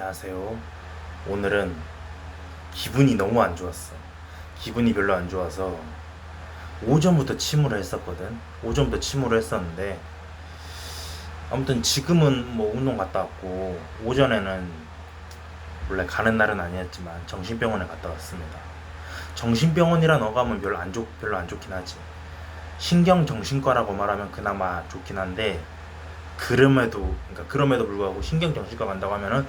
안녕하세요. 오늘은 기분이 너무 안 좋았어. 기분이 별로 안 좋아서 오전부터 침울을 했었거든. 오전부터 침울을 했었는데 아무튼 지금은 뭐 운동 갔다 왔고 오전에는 원래 가는 날은 아니었지만 정신병원에 갔다 왔습니다. 정신병원이라 너가면 별로 안 좋긴 하지. 신경정신과라고 말하면 그나마 좋긴 한데 그럼에도 불구하고 신경정신과 간다고 하면은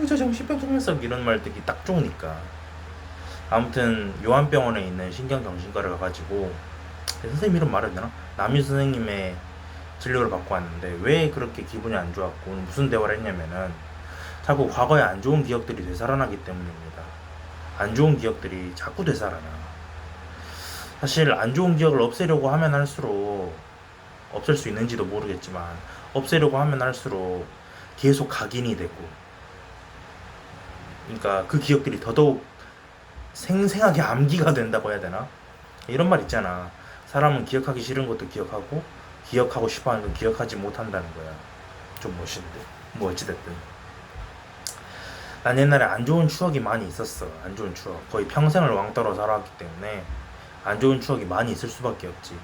저 정신병 생겼어 이런 말 듣기 딱 좋으니까 아무튼 요한병원에 있는 신경정신과를 가가지고 선생님 이름 말해도 되나? 남유 선생님의 진료를 받고 왔는데 왜 그렇게 기분이 안 좋았고 무슨 대화를 했냐면은 자꾸 과거에 안 좋은 기억들이 되살아나기 때문입니다. 안 좋은 기억들이 자꾸 되살아나. 사실 안 좋은 기억을 없애려고 하면 할수록 없앨 수 있는지도 모르겠지만 없애려고 하면 할수록 계속 각인이 되고 그러니까 그 기억들이 더더욱 생생하게 암기가 된다고 해야 되나? 이런 말 있잖아. 사람은 기억하기 싫은 것도 기억하고 기억하고 싶어 하는 건 기억하지 못한다는 거야. 좀 멋있는데? 뭐 어찌됐든 난 옛날에 안 좋은 추억이 많이 있었어. 안 좋은 추억 거의 평생을 왕따로 살아왔기 때문에 안 좋은 추억이 많이 있을 수밖에 없지.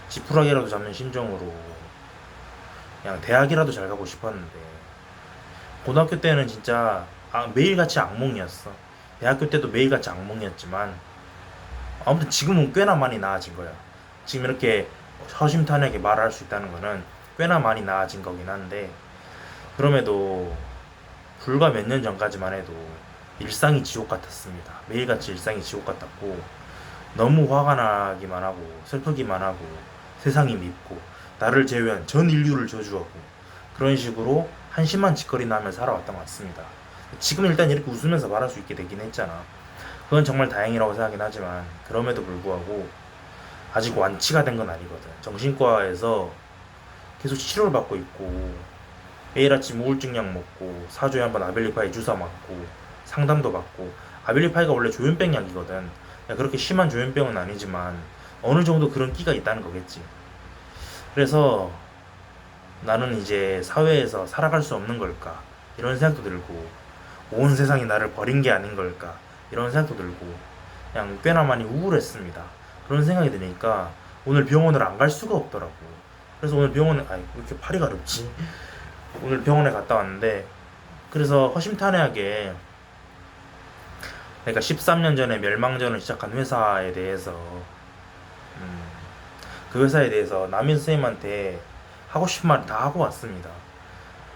지푸라기라도 잡는 심정으로 그냥 대학이라도 잘 가고 싶었는데 고등학교 때는 진짜 매일같이 악몽이었어. 대학교 때도 매일같이 악몽이었지만 아무튼 지금은 꽤나 많이 나아진 거야. 지금 이렇게 허심탄회하게 말할 수 있다는 거는 꽤나 많이 나아진 거긴 한데 그럼에도 불과 몇 년 전까지만 해도 일상이 지옥 같았습니다. 매일같이 일상이 지옥 같았고 너무 화가 나기만 하고 슬프기만 하고 세상이 밉고 나를 제외한 전 인류를 저주하고 그런 식으로 한심한 짓거리나 하며 살아왔던 것 같습니다. 지금 일단 이렇게 웃으면서 말할 수 있게 되긴 했잖아. 그건 정말 다행이라고 생각하긴 하지만 그럼에도 불구하고 아직 완치가 된 건 아니거든. 정신과에서 계속 치료를 받고 있고 매일 아침 우울증 약 먹고 4주에 한번 아벨리파이 주사 맞고 상담도 받고 아벨리파이가 원래 조현병 약이거든. 그렇게 심한 조현병은 아니지만 어느 정도 그런 끼가 있다는 거겠지. 그래서 나는 이제 사회에서 살아갈 수 없는 걸까? 이런 생각도 들고, 온 세상이 나를 버린 게 아닌 걸까? 이런 생각도 들고, 그냥 꽤나 많이 우울했습니다. 그런 생각이 드니까 오늘 병원을 안 갈 수가 없더라고. 그래서 오늘 병원에, 아니, 왜 이렇게 팔이 가렵지? 오늘 병원에 갔다 왔는데, 그래서 허심탄회하게, 그러니까 13년 전에 멸망전을 시작한 회사에 대해서, 음, 그 회사에 대해서 남인 선생님한테 하고 싶은 말 다 하고 왔습니다.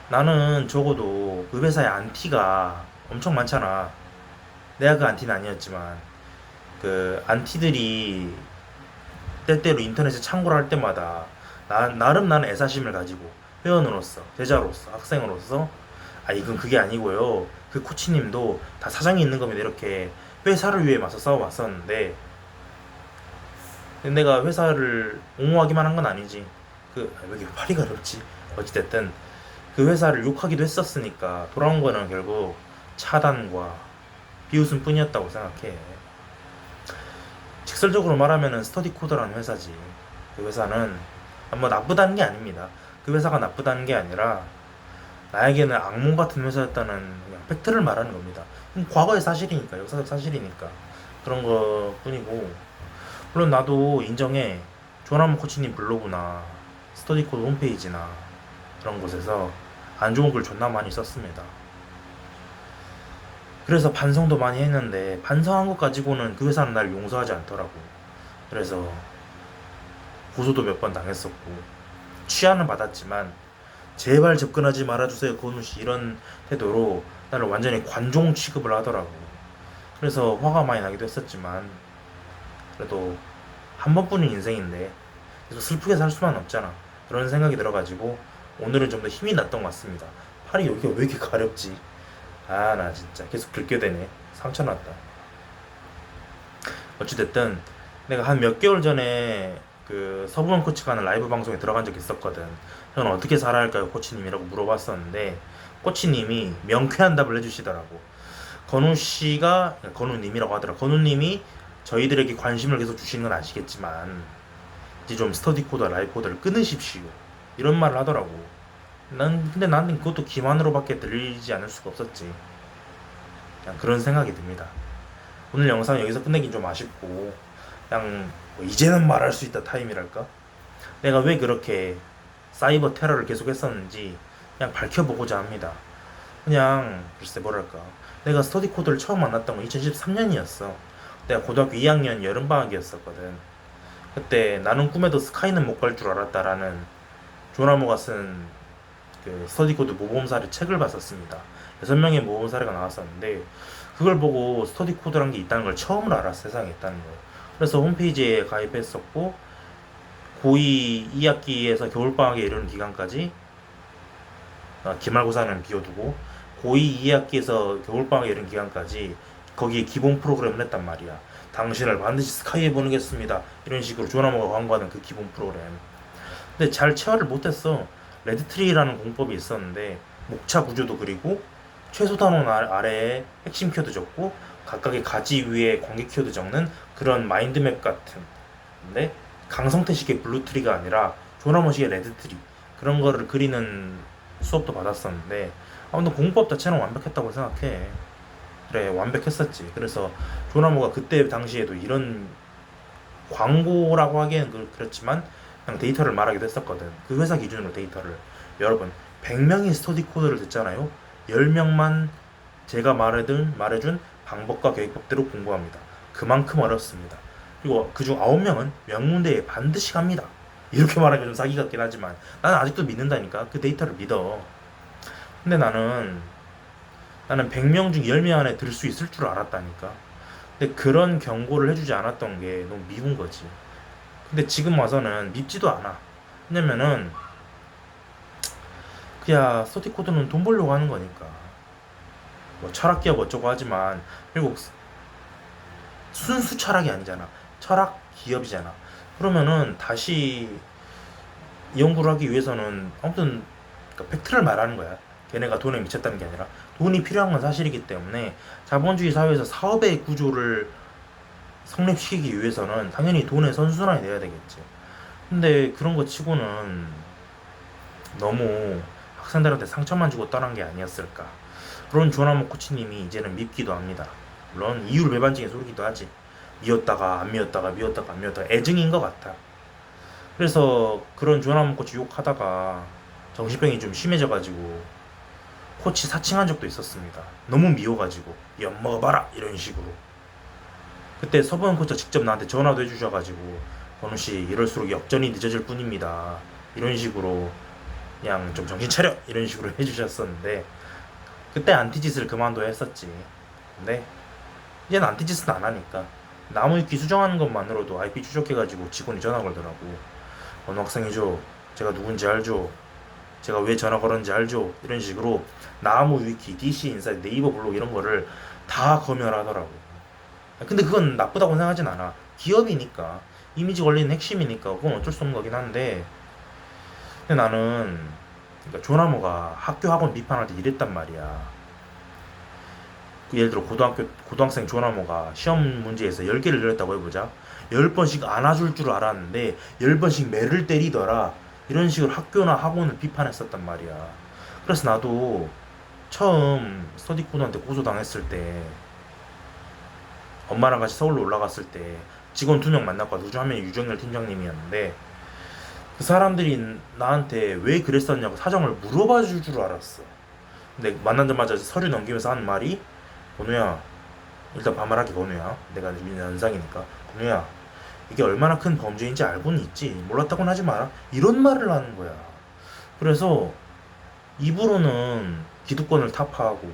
나는 적어도 그 회사의 안티가 엄청 많잖아. 내가 그 안티는 아니었지만 그 안티들이 때때로 인터넷에 창고를 할 때마다 나름 나는 애사심을 가지고 회원으로서 제자로서 학생으로서 이건 그게 아니고요. 그 코치님도 다 사정이 있는 겁니다. 이렇게 회사를 위해 맞서 싸워왔었는데 내가 회사를 옹호하기만 한 건 아니지. 왜 이렇게 팔이 가렵지? 어찌됐든 그 회사를 욕하기도 했었으니까 돌아온 거는 결국 차단과 비웃음 뿐이었다고 생각해. 직설적으로 말하면은 스터디 코더라는 회사지. 그 회사는 뭐 나쁘다는 게 아닙니다. 그 회사가 나쁘다는 게 아니라 나에게는 악몽 같은 회사였다는 그냥 팩트를 말하는 겁니다. 과거의 사실이니까, 역사적 사실이니까 그런 거 뿐이고 물론 나도 인정해. 조나무 코치님 블로그나 스터디코드 홈페이지나 그런 곳에서 안 좋은 글 존나 많이 썼습니다. 그래서 반성도 많이 했는데 반성한 것 가지고는 그 회사는 날 용서하지 않더라고. 그래서 고소도 몇 번 당했었고 취하는 받았지만 제발 접근하지 말아주세요 고누씨 이런 태도로 나를 완전히 관종 취급을 하더라고. 그래서 화가 많이 나기도 했었지만 그래도 한 번뿐인 인생인데 계속 슬프게 살 수만 없잖아. 그런 생각이 들어가지고 오늘은 좀 더 힘이 났던 것 같습니다. 팔이 여기가 왜 이렇게 가렵지? 나 진짜 계속 긁게 되네. 상처 났다. 어찌됐든 내가 한 몇 개월 전에 그 서부원 코치가 하는 라이브 방송에 들어간 적이 있었거든. 저는 어떻게 살아야 할까요 코치님이라고 물어봤었는데 코치님이 명쾌한 답을 해주시더라고. 건우님이라고 하더라. 건우님이 저희들에게 관심을 계속 주시는 건 아시겠지만 이제 좀 스터디 코드, 라이브 코드를 끊으십시오. 이런 말을 하더라고. 근데 나는 그것도 기만으로밖에 들리지 않을 수가 없었지. 그냥 그런 생각이 듭니다. 오늘 영상 여기서 끝내긴 좀 아쉽고 그냥 뭐 이제는 말할 수 있다 타임이랄까? 내가 왜 그렇게 사이버 테러를 계속 했었는지 그냥 밝혀보고자 합니다. 그냥 글쎄 뭐랄까, 내가 스터디 코드를 처음 만났던 건 2013년이었어. 내가 고등학교 2학년 여름방학이었었거든. 그때 나는 꿈에도 스카이는 못 갈 줄 알았다라는 조나모가 쓴 그 스터디 코드 모범사례 책을 봤었습니다. 6명의 모범사례가 나왔었는데 그걸 보고 스터디 코드란 게 있다는 걸 처음으로 알았어. 세상에 있다는 걸. 그래서 홈페이지에 가입했었고 고2 2학기에서 겨울방학에 이르는 기간까지, 기말고사는 비워두고 고2 2학기에서 겨울방학에 이른 기간까지 거기에 기본 프로그램을 했단 말이야. 당신을 반드시 스카이에 보내겠습니다, 이런 식으로 조나모가 광고하는 그 기본 프로그램. 근데 잘 체화를 못했어. 레드트리라는 공법이 있었는데 목차 구조도 그리고 최소 단원 아래에 핵심 키워드 적고 각각의 가지 위에 관계 키워드 적는 그런 마인드맵 같은, 근데 강성태식의 블루트리가 아니라 조나모식의 레드트리, 그런 거를 그리는 수업도 받았었는데 아무튼 공법 자체는 완벽했다고 생각해. 그래, 완벽했었지. 그래서 조나모가 그때 당시에도 이런 광고라고 하기에는 그렇지만 그냥 데이터를 말하기도 했었거든. 그 회사 기준으로 데이터를. 여러분, 100명이 스터디 코드를 듣잖아요. 10명만 제가 말해준 방법과 계획법대로 공부합니다. 그만큼 어렵습니다. 그리고 그중 9명은 명문대에 반드시 갑니다. 이렇게 말하기가 좀 사기 같긴 하지만 나는 아직도 믿는다니까. 그 데이터를 믿어. 근데 나는 100명 중 10명 안에 들 수 있을 줄 알았다니까. 근데 그런 경고를 해주지 않았던 게 너무 미운 거지. 근데 지금 와서는 밉지도 않아. 왜냐면은 그야 스터디 코드는 돈 벌려고 하는 거니까. 뭐 철학 기업 어쩌고 하지만 결국 순수 철학이 아니잖아. 철학 기업이잖아. 그러면은 다시 연구를 하기 위해서는 아무튼 그러니까 팩트를 말하는 거야. 걔네가 돈에 미쳤다는 게 아니라 돈이 필요한 건 사실이기 때문에 자본주의 사회에서 사업의 구조를 성립시키기 위해서는 당연히 돈의 선순환이 돼야 되겠지. 근데 그런 거 치고는 너무 학생들한테 상처만 주고 떠난 게 아니었을까. 그런 조나모 코치님이 이제는 밉기도 합니다. 물론 이율 배반적인 소리기도 하지. 미웠다가 안 미웠다가 미웠다가 안 미웠다가 애증인 것 같아. 그래서 그런 조나모 코치 욕하다가 정신병이 좀 심해져가지고 코치 사칭한 적도 있었습니다. 너무 미워가지고 엿 먹어봐라 이런 식으로. 그때 서보영 코치가 직접 나한테 전화도 해주셔가지고 번우씨 이럴수록 역전이 늦어질 뿐입니다, 이런 식으로 그냥 좀 정신 차려 이런 식으로 해주셨었는데 그때 안티짓을 그만둬야 했었지. 근데 이제는 안티짓은 안 하니까 나무 위키 수정하는 것만으로도 IP 추적해가지고 직원이 전화 걸더라고. 어느 학생이죠, 제가 누군지 알죠, 제가 왜 전화 걸었는지 알죠, 이런 식으로 나무 위키, DC 인사이트, 네이버 블로그 이런 거를 다 검열하더라고. 근데 그건 나쁘다고 생각하진 않아. 기업이니까 이미지 관리는 핵심이니까 그건 어쩔 수 없는 거긴 한데, 근데 나는 그러니까 조나모가 학교 학원 비판할 때 이랬단 말이야. 그 예를 들어 고등학생 조나모가 시험 문제에서 10개를 내렸다고 해보자. 10번씩 안아줄 줄 알았는데 10번씩 매를 때리더라, 이런 식으로 학교나 학원을 비판했었단 말이야. 그래서 나도 처음 스터디 코드한테 고소당했을 때 엄마랑 같이 서울로 올라갔을 때 직원 2명 만났고 그중 한 명이 유정열 팀장님이었는데 그 사람들이 나한테 왜 그랬었냐고 사정을 물어봐 줄 줄 알았어. 근데 만나자마자 서류 넘기면서 하는 말이, 건우야, 일단 반말하기 건우야, 내가 연상이니까, 건우야, 이게 얼마나 큰 범죄인지 알고는 있지, 몰랐다고는 하지 마라, 이런 말을 하는 거야. 그래서 입으로는 기득권을 타파하고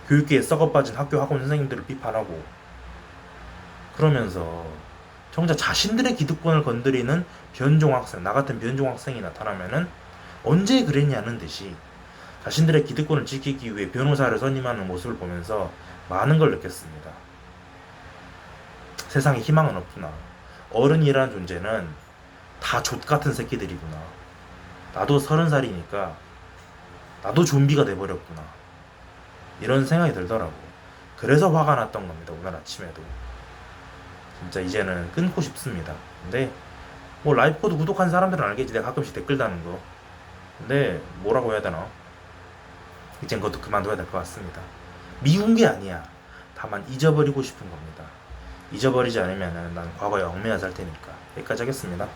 교육계에 썩어빠진 학교 학원 선생님들을 비판하고 그러면서 정작 자신들의 기득권을 건드리는 변종 학생, 나 같은 변종 학생이 나타나면은 언제 그랬냐는 듯이 자신들의 기득권을 지키기 위해 변호사를 선임하는 모습을 보면서 많은 걸 느꼈습니다. 세상에 희망은 없구나. 어른이라는 존재는 다 족같은 새끼들이구나. 나도 30살이니까 나도 좀비가 돼버렸구나, 이런 생각이 들더라고. 그래서 화가 났던 겁니다, 오늘 아침에도. 진짜 이제는 끊고 싶습니다. 근데 뭐 라이브코드 구독한 사람들은 알겠지, 내가 가끔씩 댓글 다는 거. 근데 뭐라고 해야 되나, 이젠 그것도 그만둬야 될 것 같습니다. 미운 게 아니야. 다만 잊어버리고 싶은 겁니다. 잊어버리지 않으면 난 과거에 얽매여 살 테니까. 여기까지 하겠습니다.